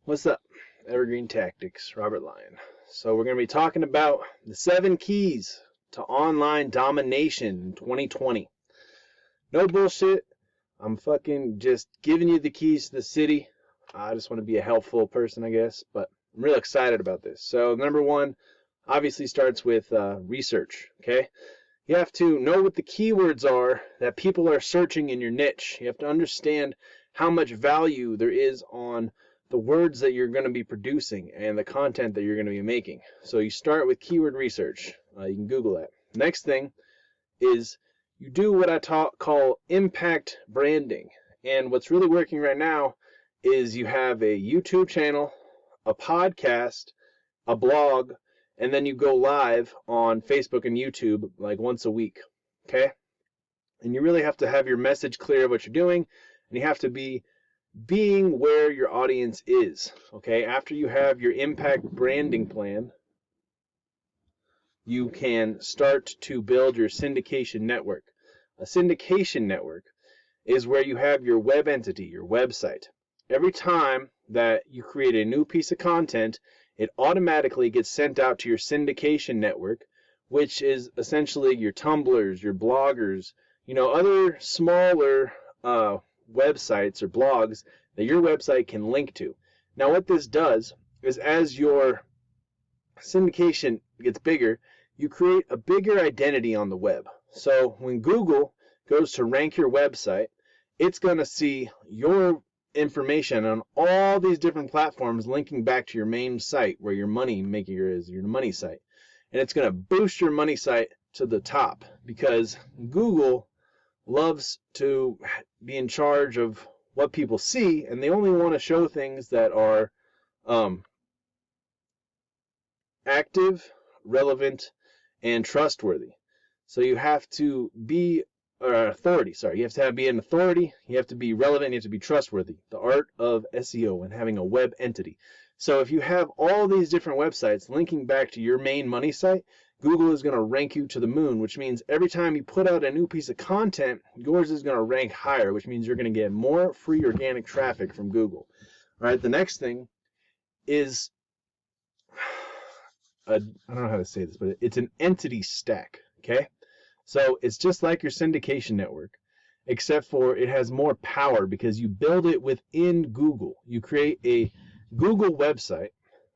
What's up? Evergreen Tactics, Robert Lyon. So we're going to be talking about the 7 keys to online domination in 2020. No bullshit. I'm fucking just giving you the keys to the city. I just want to be a helpful person, I guess, but I'm real excited about this. So number 1 obviously starts with research, okay? You have to know what the keywords are that people are searching in your niche. You have to understand how much value there is on the words that you're going to be producing and the content that you're going to be making. So you start with keyword research. You can Google that. Next thing is you do what I call impact branding. And what's really working right now is you have a YouTube channel, a podcast, a blog, and then you go live on Facebook and YouTube like once a week. Okay? And you really have to have your message clear of what you're doing, and you have to be being where your audience is. Okay, after you have your impact branding plan, you can start to build your syndication network. A syndication network is where you have your web entity, your website. Every time that you create a new piece of content, it automatically gets sent out to your syndication network, which is essentially your Tumblrs, your bloggers, other smaller websites or blogs that your website can link to. Now what this does is as your syndication gets bigger, you create a bigger identity on the web. So when Google goes to rank your website, it's going to see your information on all these different platforms linking back to your main site where your money maker is, your money site. And it's going to boost your money site to the top because Google loves to be in charge of what people see, and they only want to show things that are active, relevant, and trustworthy. So you have to be authority. You have to be an authority. You have to be relevant. You have to be trustworthy. The art of SEO and having a web entity. So if you have all these different websites linking back to your main money site, Google is going to rank you to the moon, which means every time you put out a new piece of content, yours is going to rank higher, which means you're going to get more free organic traffic from Google. All right, the next thing is, I don't know how to say this, but it's an entity stack, okay? So it's just like your syndication network, except for it has more power because you build it within Google. You create a Google website,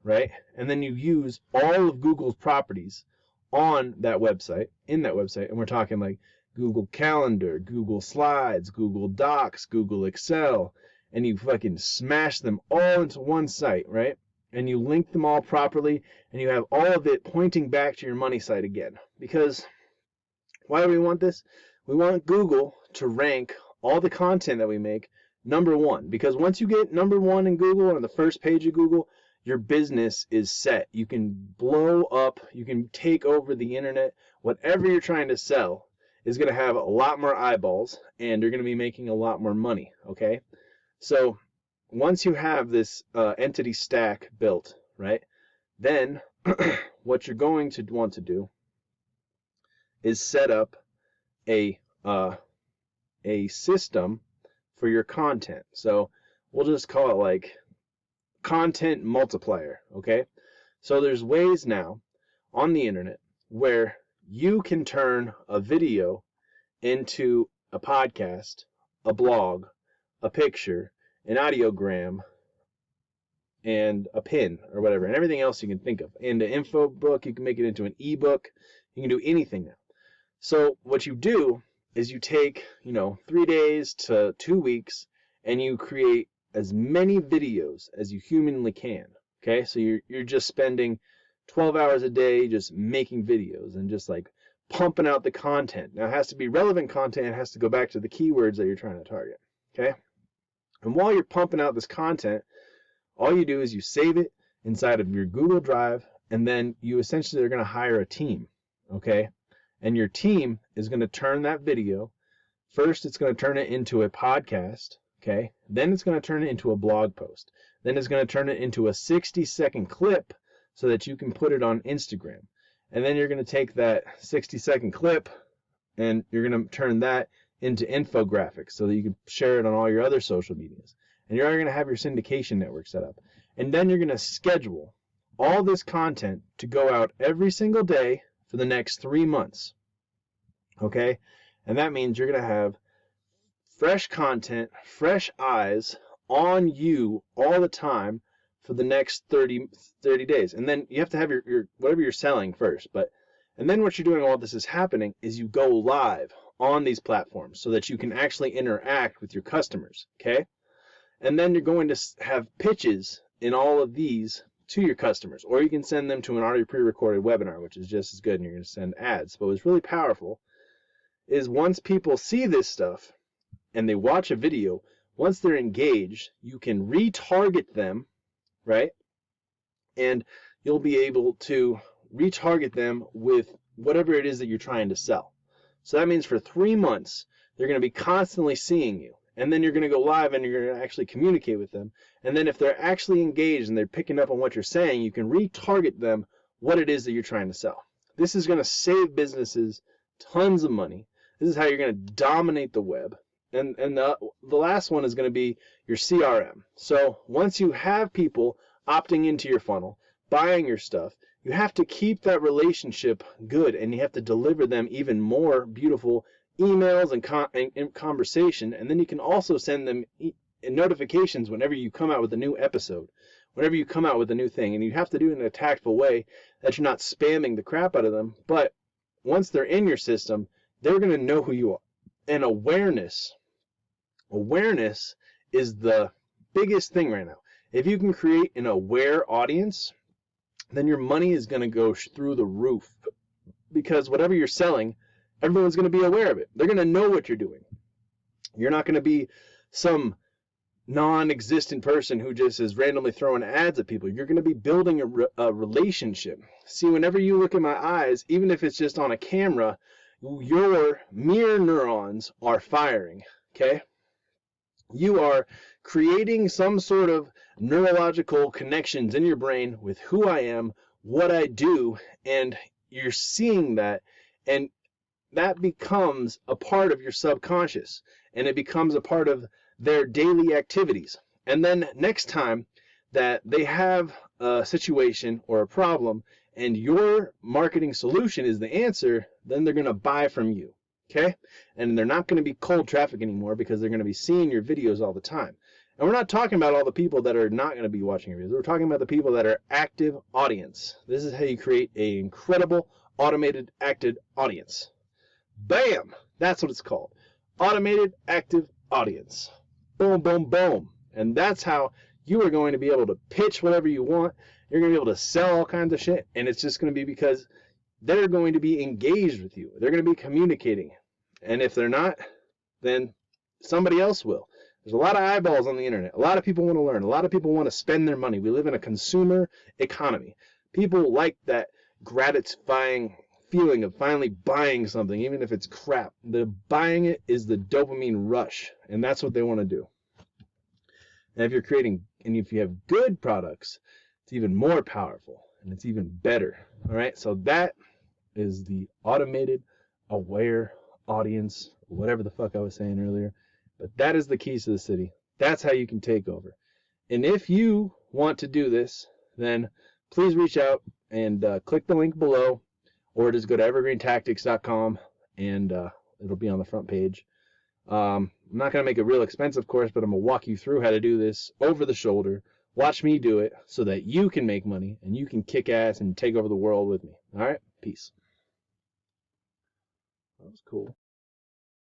right? And then you use all of Google's properties on that website, in that website, and we're talking like Google Calendar, Google Slides, Google Docs, Google Excel, and you fucking smash them all into one site, right? And you link them all properly, and you have all of it pointing back to your money site again. Because why do we want this? We want Google to rank all the content that we make number 1. Because once you get number 1 in Google, on the first page of Google, your business is set. You can blow up. You can take over the internet. Whatever you're trying to sell is going to have a lot more eyeballs, and you're going to be making a lot more money, okay? So once you have this entity stack built, right, then what you're going to want to do is set up a system for your content. So we'll just call it like content multiplier, okay? So there's ways now on the internet where you can turn a video into a podcast, a blog, a picture, an audiogram, and a pin or whatever, and everything else you can think of. And an info book, you can make it into an ebook. You can do anything now. So what you do is you take, 3 days to 2 weeks, and you create as many videos as you humanly can. Okay, so you're just spending 12 hours a day just making videos and just like pumping out the content. Now it has to be relevant content. It has to go back to the keywords that you're trying to target. Okay, and while you're pumping out this content, all you do is you save it inside of your Google Drive, and then you essentially are going to hire a team. Okay, and your team is going to turn that video. First, it's going to turn it into a podcast. Okay, then it's going to turn it into a blog post. Then it's going to turn it into a 60-second clip so that you can put it on Instagram. And then you're going to take that 60-second clip and you're going to turn that into infographics so that you can share it on all your other social medias. and you're already going to have your syndication network set up. And then you're going to schedule all this content to go out every single day for the next 3 months. Okay? And that means you're going to have fresh content, fresh eyes on you all the time for the next 30 days. And then you have to have your whatever you're selling first. And then what you're doing while this is happening is you go live on these platforms so that you can actually interact with your customers. Okay? And then you're going to have pitches in all of these to your customers. Or you can send them to an already pre-recorded webinar, which is just as good, and you're going to send ads. But what's really powerful is once people see this stuff and they watch a video, once they're engaged, you can retarget them, right? And you'll be able to retarget them with whatever it is that you're trying to sell. So that means for 3 months, they're going to be constantly seeing you. And then you're going to go live and you're going to actually communicate with them. And then if they're actually engaged and they're picking up on what you're saying, you can retarget them what it is that you're trying to sell. This is going to save businesses tons of money. This is how you're going to dominate the web. And the last one is going to be your CRM. So once you have people opting into your funnel, buying your stuff, you have to keep that relationship good, and you have to deliver them even more beautiful emails and conversation. And then you can also send them notifications whenever you come out with a new episode, whenever you come out with a new thing. And you have to do it in a tactful way that you're not spamming the crap out of them. But once they're in your system, they're going to know who you are. And awareness is the biggest thing right now. If you can create an aware audience, then your money is going to go through the roof, because whatever you're selling, everyone's going to be aware of it. They're going to know what you're doing. You're not going to be some non-existent person who just is randomly throwing ads at people. You're going to be building a relationship. See, whenever you look in my eyes, even if it's just on a camera, your mirror neurons are firing, okay? You are creating some sort of neurological connections in your brain with who I am, what I do, and you're seeing that, and that becomes a part of your subconscious, and it becomes a part of their daily activities. And then next time that they have a situation or a problem and your marketing solution is the answer, then they're going to buy from you, okay? And they're not going to be cold traffic anymore, because they're going to be seeing your videos all the time. And we're not talking about all the people that are not going to be watching your videos. We're talking about the people that are active audience. This is how you create an incredible automated active audience. Bam! That's what it's called. Automated active audience. Boom, boom, boom. And that's how you are going to be able to pitch whatever you want. You're going to be able to sell all kinds of shit. And it's just going to be because they're going to be engaged with you. They're going to be communicating. And if they're not, then somebody else will. There's a lot of eyeballs on the internet. A lot of people want to learn. A lot of people want to spend their money. We live in a consumer economy. People like that gratifying feeling of finally buying something, even if it's crap. The buying it is the dopamine rush, and that's what they want to do. And if you're creating, and if you have good products, it's even more powerful, and it's even better. All right, so that is the automated, aware audience, whatever the fuck I was saying earlier. But that is the keys to the city. That's how you can take over. And if you want to do this, then please reach out and click the link below, or just go to evergreentactics.com, and it'll be on the front page. I'm not going to make it real expensive course, but I'm going to walk you through how to do this over the shoulder. Watch me do it so that you can make money and you can kick ass and take over the world with me. All right? Peace. That was cool.